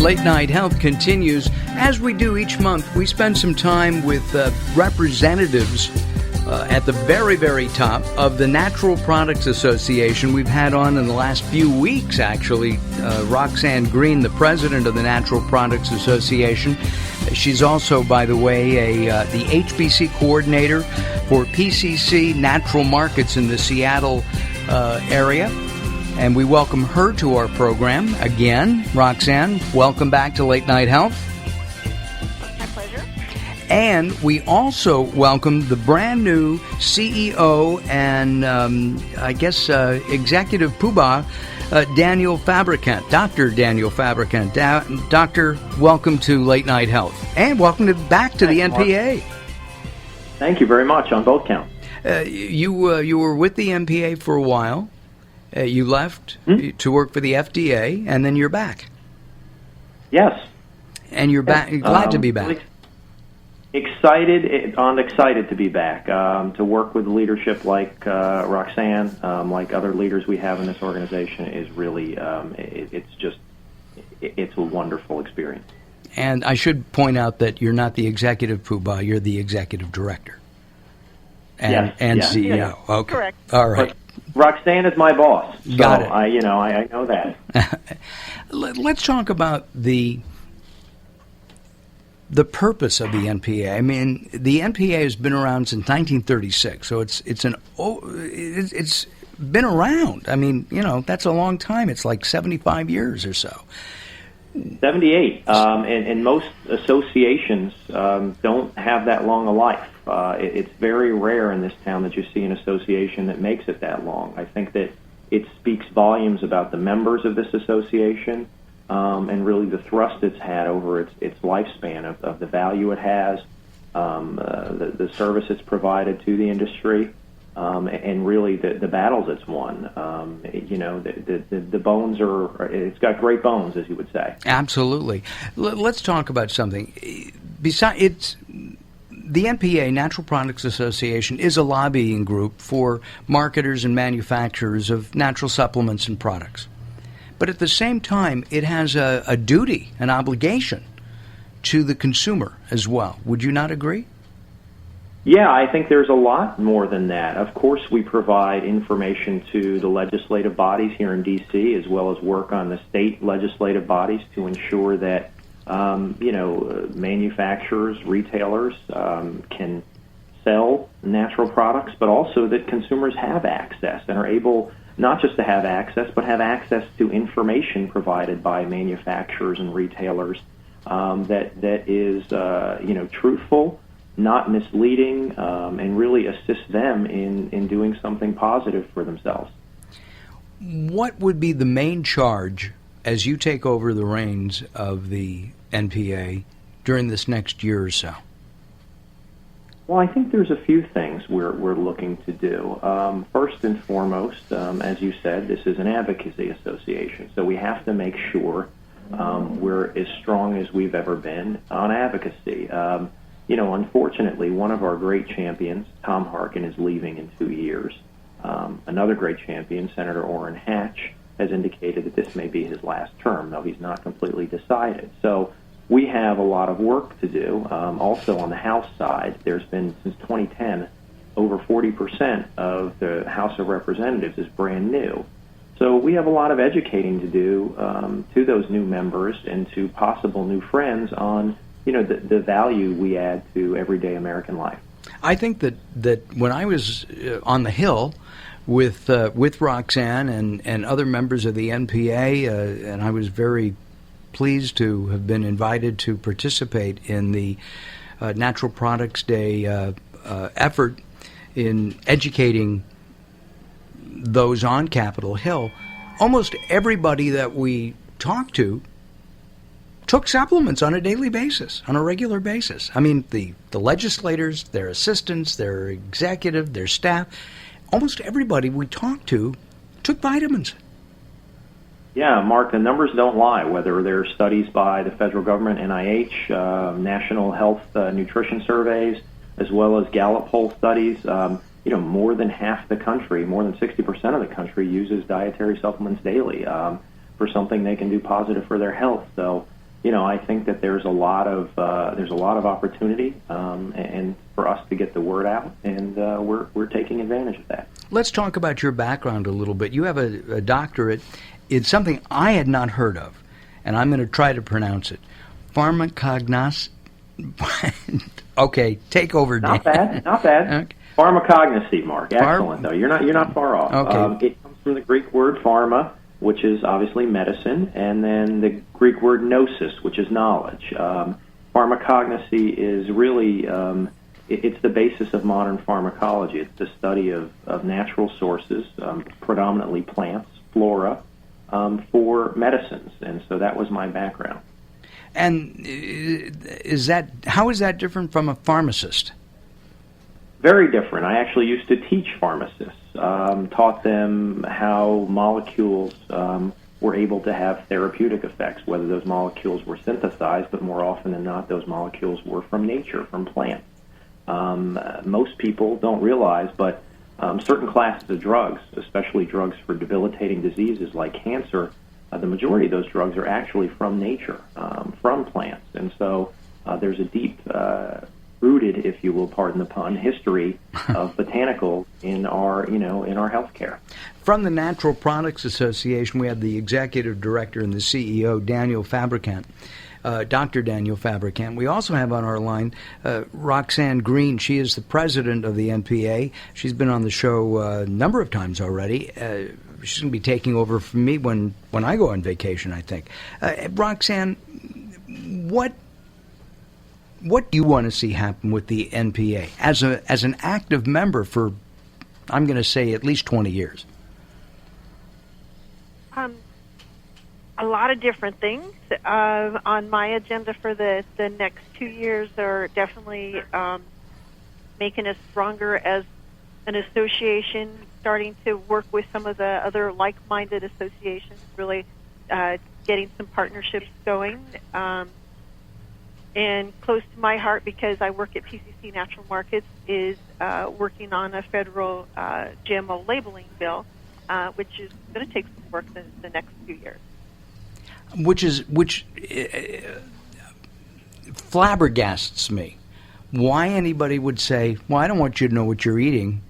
Late Night Health continues. As we do each month, we spend some time with representatives at the very, very top of the Natural Products Association. We've had on in the last few weeks, actually, Roxanne Green, the president of the Natural Products Association. She's also, by the way, the HBC coordinator for PCC Natural Markets in the Seattle area. And we welcome her to our program again. Roxanne, welcome back to Late Night Health. My pleasure. And we also welcome the brand new CEO and executive poobah, daniel-fabricant, Dr. Daniel-Fabricant. Doctor, welcome to Late Night Health. And welcome back to the NPA. Mark. Thank you very much on both counts. You were with the NPA for a while. You left to work for the FDA, and then you're back. Yes. And you're back. Glad to be back. Excited to be back. To work with leadership like Roxanne, like other leaders we have in this organization is really, it's a wonderful experience. And I should point out that you're not the executive poobah, you're the executive director. And CEO. Yeah. Okay. Correct. All right. But Roxanne is my boss. So Got it. I know that. Let's talk about the purpose of the NPA. I mean, the NPA has been around since 1936, so it's been around. I mean, that's a long time. It's like 75 years or so. 78, and most associations don't have that long a life. It's very rare in this town that you see an association that makes it that long. I think that it speaks volumes about the members of this association and really the thrust it's had over its lifespan of the value it has, the service it's provided to the industry, and really the battles it's won. The bones it's got great bones, as you would say. Absolutely. Let's talk about something. Besides, the NPA, Natural Products Association, is a lobbying group for marketers and manufacturers of natural supplements and products. But at the same time, it has a duty, an obligation to the consumer as well. Would you not agree? Yeah, I think there's a lot more than that. Of course, we provide information to the legislative bodies here in D.C., as well as work on the state legislative bodies to ensure that manufacturers, retailers can sell natural products, but also that consumers have access and are able not just to have access, but have access to information provided by manufacturers and retailers that is truthful, not misleading, and really assist them in doing something positive for themselves. What would be the main charge as you take over the reins of the NPA during this next year or so? Well, I think there's a few things we're looking to do. First and foremost, as you said, this is an advocacy association, so we have to make sure we're as strong as we've ever been on advocacy. Unfortunately, one of our great champions, Tom Harkin, is leaving in 2 years. Another great champion, Senator Orrin Hatch, has indicated that this may be his last term, though he's not completely decided. So we have a lot of work to do. Also on the House side, there's been, since 2010, over 40% of the House of Representatives is brand new. So we have a lot of educating to do to those new members and to possible new friends on the value we add to everyday American life. I think that when I was on the Hill with Roxanne and other members of the NPA, and I was very pleased to have been invited to participate in the Natural Products Day effort in educating those on Capitol Hill. Almost everybody that we talked to took supplements on a daily basis, on a regular basis. I mean, the legislators, their assistants, their executive, their staff, almost everybody we talked to took vitamins. Yeah, Mark, the numbers don't lie, whether they're studies by the federal government, NIH, National Health Nutrition Surveys, as well as Gallup poll studies. More than half the country, more than 60% of the country uses dietary supplements daily for something they can do positive for their health. So I think that there's a lot of opportunity, and for us to get the word out, and we're taking advantage of that. Let's talk about your background a little bit. You have a doctorate in something I had not heard of, and I'm going to try to pronounce it. Pharmacognosy. Okay, take over, Dan. Not bad. Okay. Pharmacognosy, Mark. Excellent, though. You're not far off. Okay. It comes from the Greek word pharma, which is obviously medicine, and then the Greek word gnosis, which is knowledge. Pharmacognosy is really it's the basis of modern pharmacology. It's the study of natural sources, predominantly plants, flora, for medicines, and so that was my background. And how is that different from a pharmacist? Very different. I actually used to teach pharmacists, taught them how molecules were able to have therapeutic effects, whether those molecules were synthesized, but more often than not, those molecules were from nature, from plants. Most people don't realize, but certain classes of drugs, especially drugs for debilitating diseases like cancer, the majority of those drugs are actually from nature, from plants. And so there's a deep rooted, if you will, pardon the pun, history of botanicals in our healthcare. From the Natural Products Association, we have the executive director and the CEO, Daniel-Fabricant, Dr. Daniel-Fabricant. We also have on our line Roxanne Green. She is the president of the NPA. She's been on the show a number of times already. She's going to be taking over from me when I go on vacation, I think. Roxanne, what do you want to see happen with the NPA as an active member for, I'm going to say, at least 20 years? A lot of different things. On my agenda for the next 2 years are definitely making us stronger as an association, starting to work with some of the other like-minded associations, really getting some partnerships going. And close to my heart, because I work at PCC Natural Markets, is working on a federal GMO labeling bill, which is going to take some work the next few years. Which flabbergasts me. Why anybody would say, well, I don't want you to know what you're eating.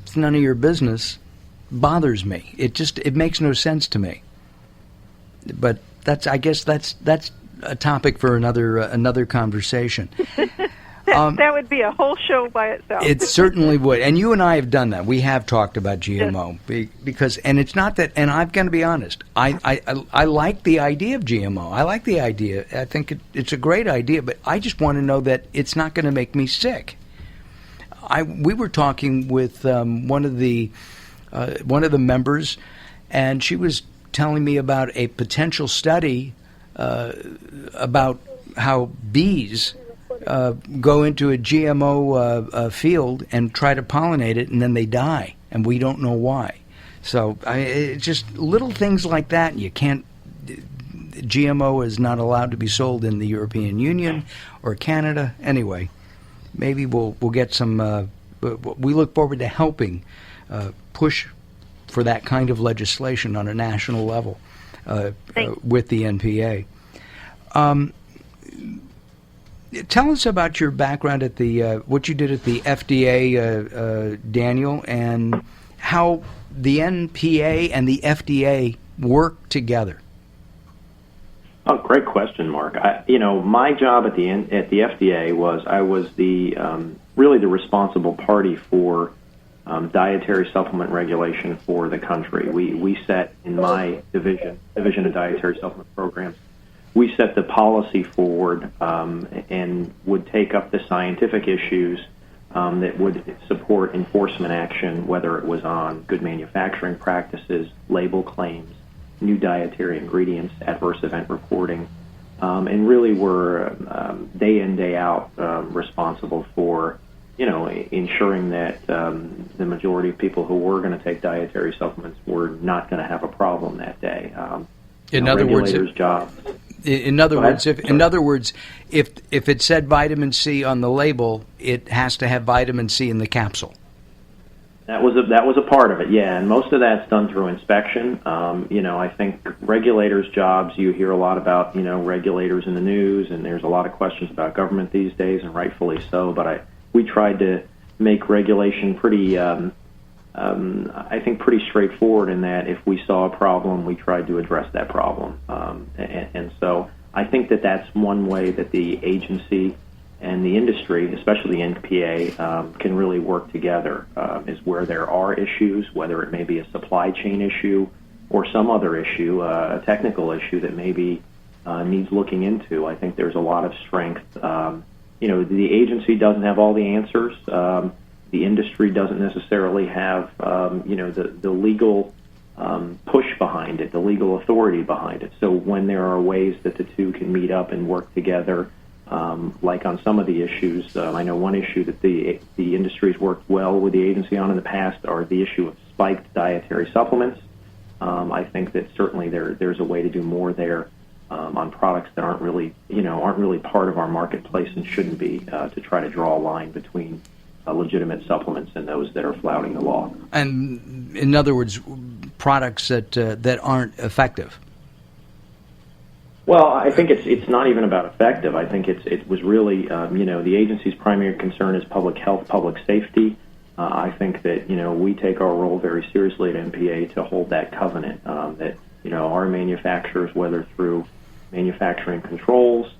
It's none of your business. Bothers me. It makes no sense to me. But I guess that's a topic for another conversation. That would be a whole show by itself. It certainly would. And you and I have done that. We have talked about GMO because, and it's not that. And I'm going to be honest. I like the idea of GMO. I like the idea. I think it's a great idea. But I just want to know that it's not going to make me sick. We were talking with one of the members, and she was telling me about a potential study about how bees go into a GMO field and try to pollinate it, and then they die, and we don't know why. So it's just little things like that. You can't. GMO is not allowed to be sold in the European Union or Canada. Anyway, maybe we'll get some. We look forward to helping push for that kind of legislation on a national level with the NPA. Tell us about your background at what you did at the FDA, Daniel, and how the NPA and the FDA work together. Oh, great question, Mark. My job at the FDA was I was the really the responsible party for dietary supplement regulation for the country. We set in my division of dietary supplement programs. We set the policy forward and would take up the scientific issues that would support enforcement action, whether it was on good manufacturing practices, label claims, new dietary ingredients, adverse event reporting, and really were day in, day out responsible for ensuring that the majority of people who were going to take dietary supplements were not going to have a problem that day. In other words, if it said vitamin C on the label, it has to have vitamin C in the capsule. That was a part of it, yeah, and most of that's done through inspection. I think regulators' jobs, you hear a lot about, regulators in the news, and there's a lot of questions about government these days, and rightfully so, but we tried to make regulation pretty, I think, pretty straightforward in that if we saw a problem, we tried to address that problem. And so I think that's one way that the agency and the industry, especially the NPA, can really work together, is where there are issues, whether it may be a supply chain issue or some other issue, a technical issue that maybe needs looking into. I think there's a lot of strength. The agency doesn't have all the answers. The industry doesn't necessarily have, the legal push behind it, the legal authority behind it. So when there are ways that the two can meet up and work together, like on some of the issues, I know one issue that the industry has worked well with the agency on in the past are the issue of spiked dietary supplements. I think that certainly there's a way to do more there on products that aren't really part of our marketplace and shouldn't be, to try to draw a line between legitimate supplements and those that are flouting the law. And in other words, products that aren't effective. Well, I think it's not even about effective. I think it was really, the agency's primary concern is public health, public safety. I think that, we take our role very seriously at NPA to hold that covenant, that, our manufacturers, whether through manufacturing controls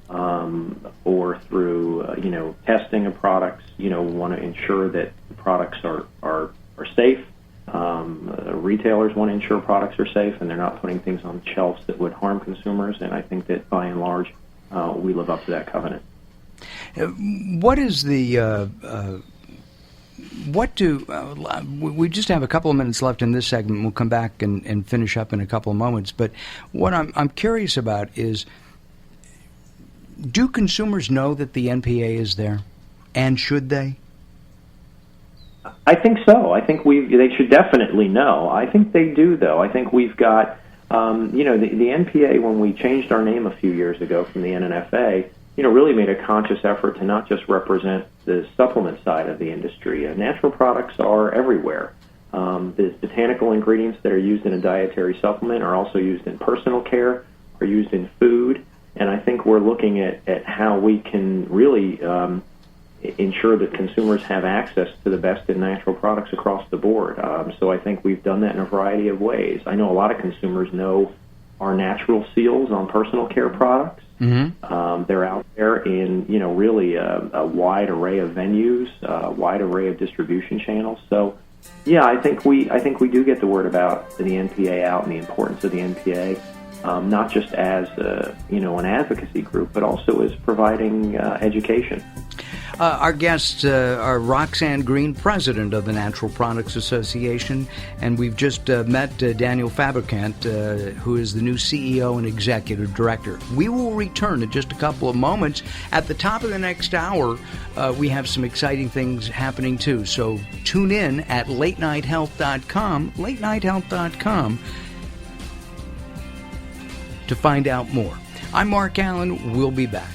or through, testing of products, want to ensure that the products are safe. Retailers want to ensure products are safe and they're not putting things on shelves that would harm consumers, and I think that by and large we live up to that covenant. What is the we just have a couple of minutes left in this segment. We'll come back and finish up in a couple of moments, but what I'm curious about is, do consumers know that the NPA is there, and should they? I think so. I think they should definitely know. I think they do, though. I think we've got, the NPA, when we changed our name a few years ago from the NNFA, really made a conscious effort to not just represent the supplement side of the industry. Natural products are everywhere. The botanical ingredients that are used in a dietary supplement are also used in personal care, are used in food, and I think we're looking at how we can really ensure that consumers have access to the best in natural products across the board. So I think we've done that in a variety of ways. I know a lot of consumers know our natural seals on personal care products. Mm-hmm. They're out there in really a wide array of venues, a wide array of distribution channels. So yeah, I think we do get the word about the NPA out and the importance of the NPA. Not just as an advocacy group, but also as providing education. Our guests are Roxanne Green, president of the Natural Products Association, and we've just met Daniel-Fabricant, who is the new CEO and executive director. We will return in just a couple of moments. At the top of the next hour, we have some exciting things happening too. So tune in at latenighthealth.com, latenighthealth.com, to find out more. I'm Mark Allen. We'll be back.